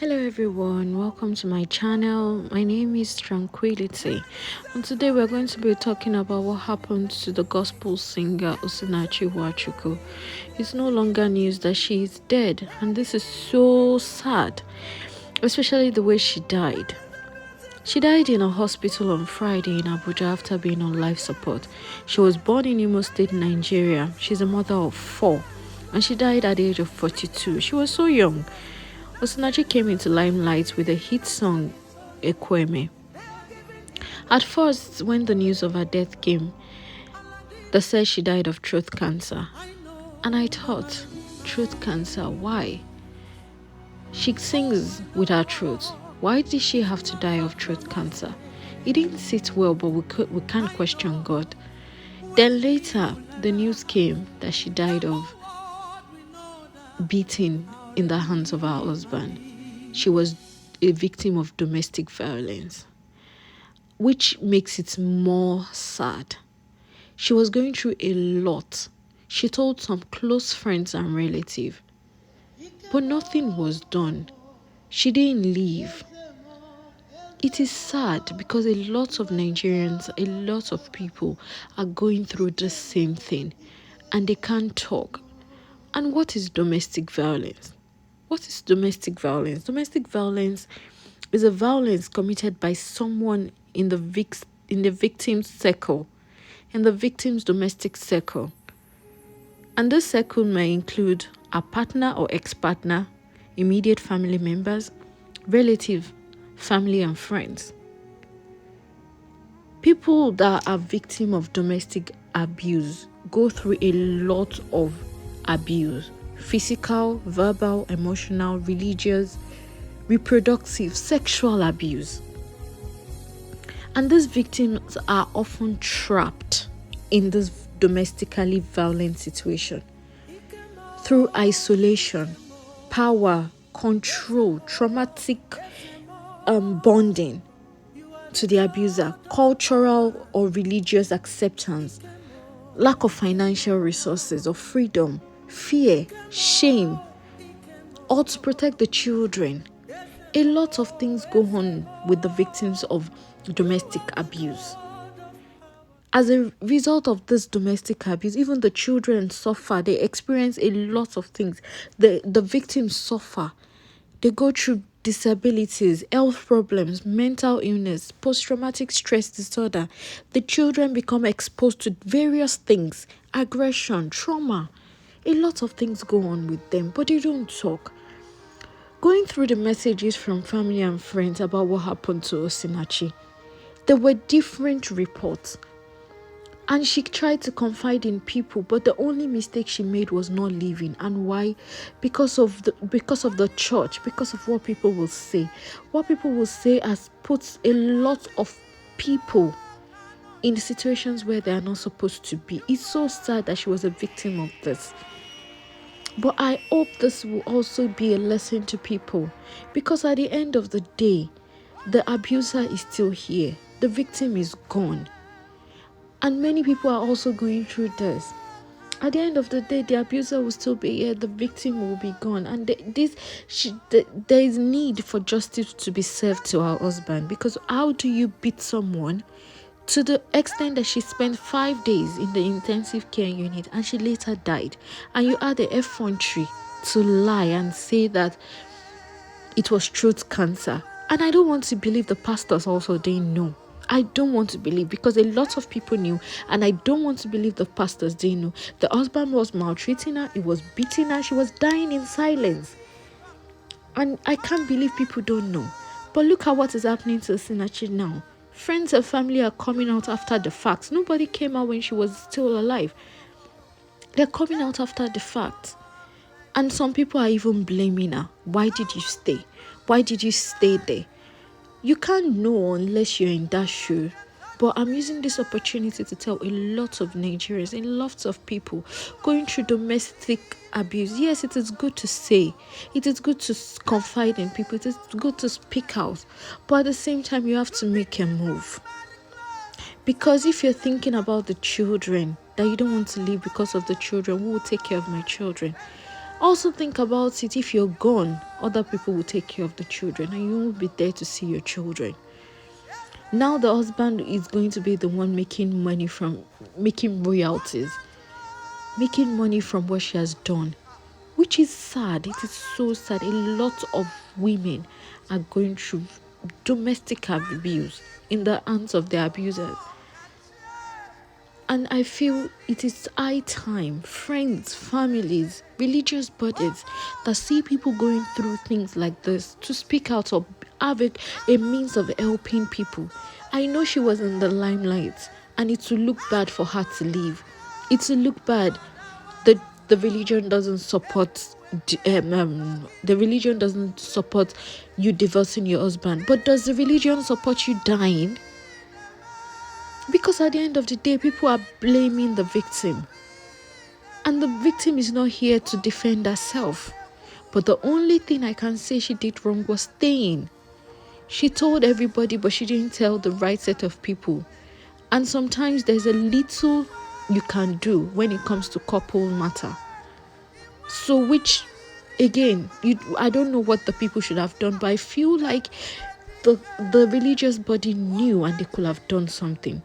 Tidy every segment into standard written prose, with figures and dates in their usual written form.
Hello everyone, welcome to my channel. My name is Tranquility, and today we're going to be talking about what happened to the gospel singer Osinachi Nwachukwu. It's no longer news that she is dead, and this is so sad, especially the way she died. She died in a hospital on Friday in Abuja after being on life support. She was born in Imo State, Nigeria. She's a mother of 4, and she died at the age of 42. She was so young. Osinachi came into limelight with a hit song, Ekweme. At first, when the news of her death came, they said she died of throat cancer. And I thought, throat cancer, why? She sings with her throat. Why did she have to die of throat cancer? It didn't sit well, but we can't question God. Then later, the news came that she died of beating in the hands of her husband. She was a victim of domestic violence, which makes it more sad. She was going through a lot. She told some close friends and relatives, but nothing was done. She didn't leave. It is sad because a lot of Nigerians, a lot of people are going through the same thing and they can't talk. And what is domestic violence? What is domestic violence? Domestic violence is a violence committed by someone in the victim's circle, in the victim's domestic circle. And this circle may include a partner or ex-partner, immediate family members, relative, family and friends. People that are victim of domestic abuse go through a lot of abuse: physical, verbal, emotional, religious, reproductive, sexual abuse. And these victims are often trapped in this domestically violent situation through isolation, power, control, traumatic bonding to the abuser, cultural or religious acceptance, lack of financial resources or freedom, fear, shame, or to protect the children. A lot of things go on with the victims of domestic abuse. As a result of this domestic abuse, even the children suffer. They experience a lot of things. The victims suffer. They go through disabilities, health problems, mental illness, post-traumatic stress disorder. The children become exposed to various things, aggression, trauma. A lot of things go on with them, but they don't talk. Going through the messages from family and friends about what happened to Osinachi, there were different reports. And she tried to confide in people, but the only mistake she made was not leaving. And why? Because of the church, because of what people will say. What people will say has put a lot of people in situations where they are not supposed to be. It's so sad that she was a victim of this. But I hope this will also be a lesson to people, because at the end of the day, the abuser is still here. The victim is gone. And many people are also going through this. At the end of the day, the abuser will still be here, the victim will be gone. And there is need for justice to be served to her husband. Because how do you beat someone to the extent that she spent 5 days in the intensive care unit and she later died? And you had the effrontery to lie and say that it was throat cancer. And I don't want to believe the pastors also didn't know. I don't want to believe, because a lot of people knew, and I don't want to believe the pastors didn't know. The husband was maltreating her, he was beating her, she was dying in silence. And I can't believe people don't know. But look at what is happening to Osinachi now. Friends and family are coming out after the facts. Nobody came out when she was still alive. They're coming out after the fact. And some people are even blaming her. Why did you stay? Why did you stay there? You can't know unless you're in that shoe. But I'm using this opportunity to tell a lot of Nigerians, a lot of people going through domestic abuse. Yes, it is good to say. It is good to confide in people. It is good to speak out. But at the same time, you have to make a move. Because if you're thinking about the children, that you don't want to leave because of the children, who will take care of my children? Also think about it. If you're gone, other people will take care of the children and you won't be there to see your children. Now the husband is going to be the one making money from making royalties, making money from what she has done, which is sad. It is so sad. A lot of women are going through domestic abuse in the hands of their abusers. And I feel it is high time friends, families, religious bodies that see people going through things like this to speak out or have a means of helping people. I know she was in the limelight and it will look bad for her to leave. It will look bad. The religion doesn't support the religion doesn't support you divorcing your husband. But does the religion support you dying? Because at the end of the day, people are blaming the victim. And the victim is not here to defend herself. But the only thing I can say she did wrong was staying. She told everybody, but she didn't tell the right set of people. And sometimes there's a little you can do when it comes to couple matter. So which, again, I don't know what the people should have done, but I feel like the religious body knew and they could have done something.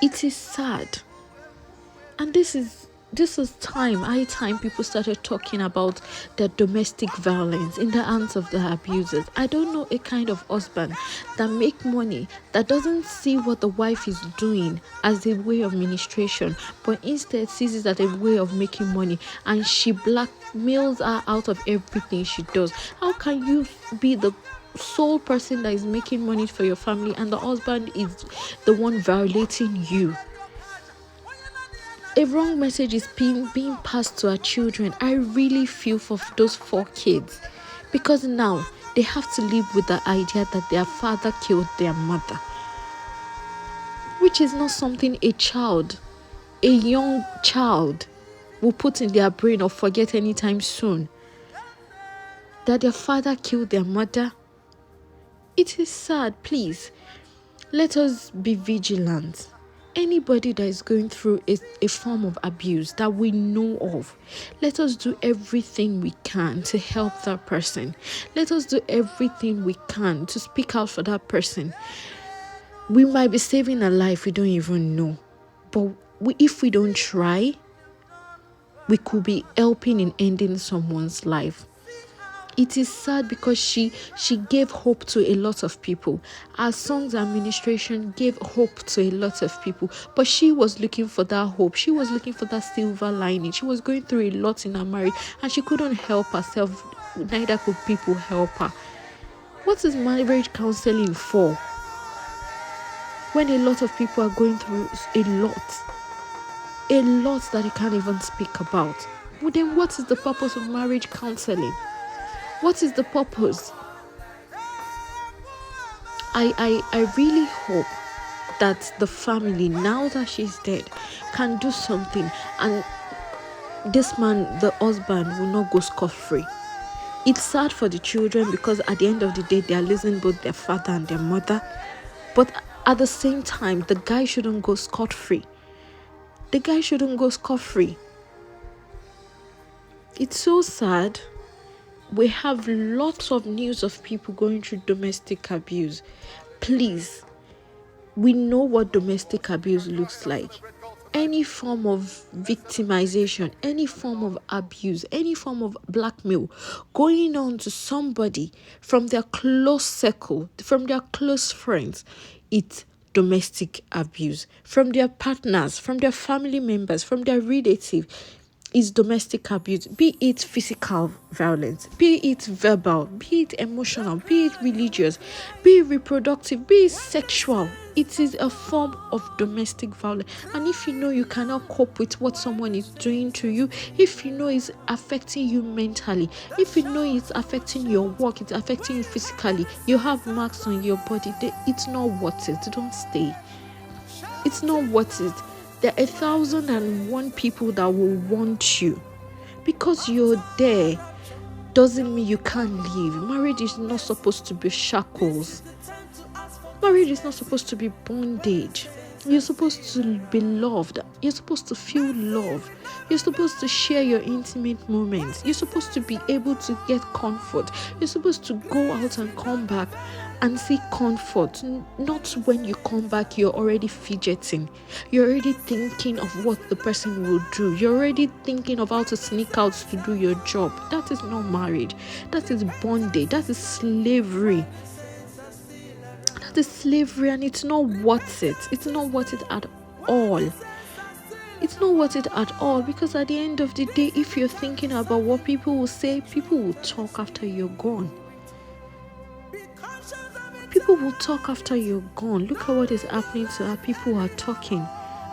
It is sad. And this is high time people started talking about the domestic violence in the hands of the abusers. I don't know a kind of husband that make money, that doesn't see what the wife is doing as a way of ministration, but instead sees it as a way of making money, and she blackmails her out of everything she does. How can you be the sole person that is making money for your family and the husband is the one violating you? A wrong message is being passed to our children. I really feel for those 4 kids, because now they have to live with the idea that their father killed their mother, which is not something a young child will put in their brain or forget anytime soon, that their father killed their mother. It is sad. Please, let us be vigilant. Anybody that is going through a form of abuse that we know of, let us do everything we can to help that person. Let us do everything we can to speak out for that person. We might be saving a life we don't even know, but if we don't try, we could be helping in ending someone's life. It is sad because she gave hope to a lot of people. Our songs administration gave hope to a lot of people. But she was looking for that hope. She was looking for that silver lining. She was going through a lot in her marriage and she couldn't help herself. Neither could people help her. What is marriage counseling for? When a lot of people are going through a lot that you can't even speak about. Well, then what is the purpose of marriage counseling? What is the purpose? I really hope that the family, now that she's dead, can do something and this man, the husband, will not go scot-free. It's sad for the children because at the end of the day, they are losing both their father and their mother. But at the same time, the guy shouldn't go scot-free. The guy shouldn't go scot-free. It's so sad. We have lots of news of people going through domestic abuse. Please, we know what domestic abuse looks like. Any form of victimization, any form of abuse, any form of blackmail going on to somebody from their close circle, from their close friends, it's domestic abuse. From their partners, from their family members, from their relatives, is domestic abuse, be it physical violence, be it verbal, be it emotional, be it religious, be it reproductive, be it sexual. It is a form of domestic violence. And if you know you cannot cope with what someone is doing to you, if you know it's affecting you mentally, if you know it's affecting your work, it's affecting you physically, you have marks on your body, it's not worth it. Don't stay. It's not worth it. There are 1,001 people that will want you. Because you're there doesn't mean you can't leave. Marriage is not supposed to be shackles. Marriage is not supposed to be bondage. You're supposed to be loved. You're supposed to feel love. You're supposed to share your intimate moments. You're supposed to be able to get comfort. You're supposed to go out and come back and seek comfort. Not when you come back, you're already fidgeting. You're already thinking of what the person will do. You're already thinking of how to sneak out to do your job. That is not marriage. That is bondage. That is slavery. The slavery, and it's not worth it. It's not worth it at all. It's not worth it at all, because at the end of the day, if you're thinking about what people will say, people will talk after you're gone. People will talk after you're gone. Look at what is happening to her. People are talking,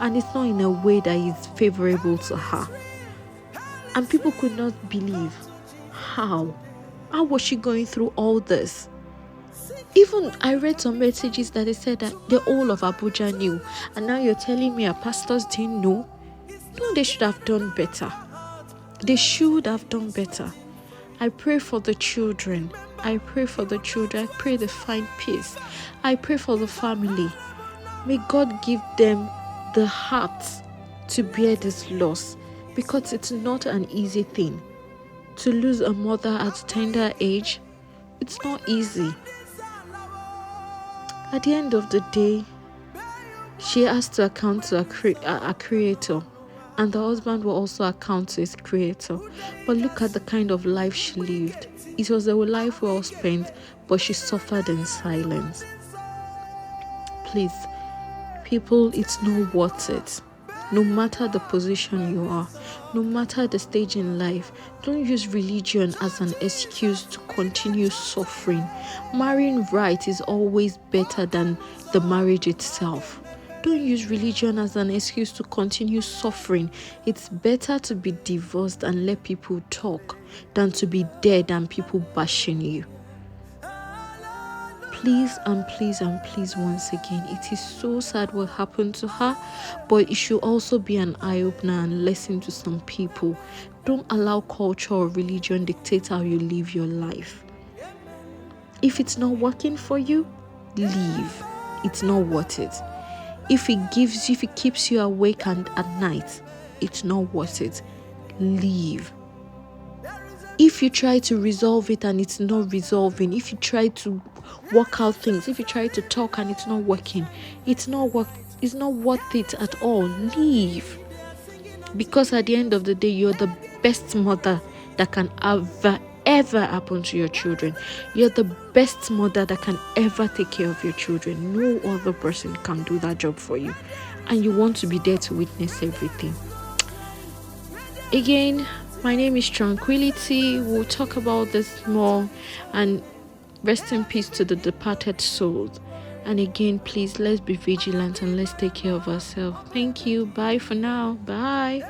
and it's not in a way that is favorable to her. And people could not believe how was she going through all this. Even I read some messages that they said that the whole of Abuja knew, and now you're telling me our pastors didn't know? No, they should have done better. They should have done better. I pray for the children. I pray for the children. I pray they find peace. I pray for the family. May God give them the heart to bear this loss, because it's not an easy thing. To lose a mother at a tender age, it's not easy. At the end of the day, she has to account to a creator, and the husband will also account to his creator. But look at the kind of life she lived. It was a life well spent, but she suffered in silence. Please, people, it's not worth it. No matter the position you are, no matter the stage in life, don't use religion as an excuse to continue suffering. Marrying right is always better than the marriage itself. Don't use religion as an excuse to continue suffering. It's better to be divorced and let people talk than to be dead and people bashing you. Please and please and please, once again, it is so sad what happened to her, but it should also be an eye-opener and lesson to some people. Don't allow culture or religion dictate how you live your life. If it's not working for you, leave. It's not worth it. If it keeps you awake and at night, it's not worth it. Leave. If you try to resolve it and it's not resolving, if you try to work out things, if you try to talk and it's not working, it's not worth it at all. Leave. Because at the end of the day, you're the best mother that can ever happen to your children. You're the best mother that can ever take care of your children. No other person can do that job for you, and you want to be there to witness everything. Again, my name is Tranquility. We'll talk about this more, and rest in peace to the departed souls. And again, please, let's be vigilant and let's take care of ourselves. Thank you. Bye for now. Bye.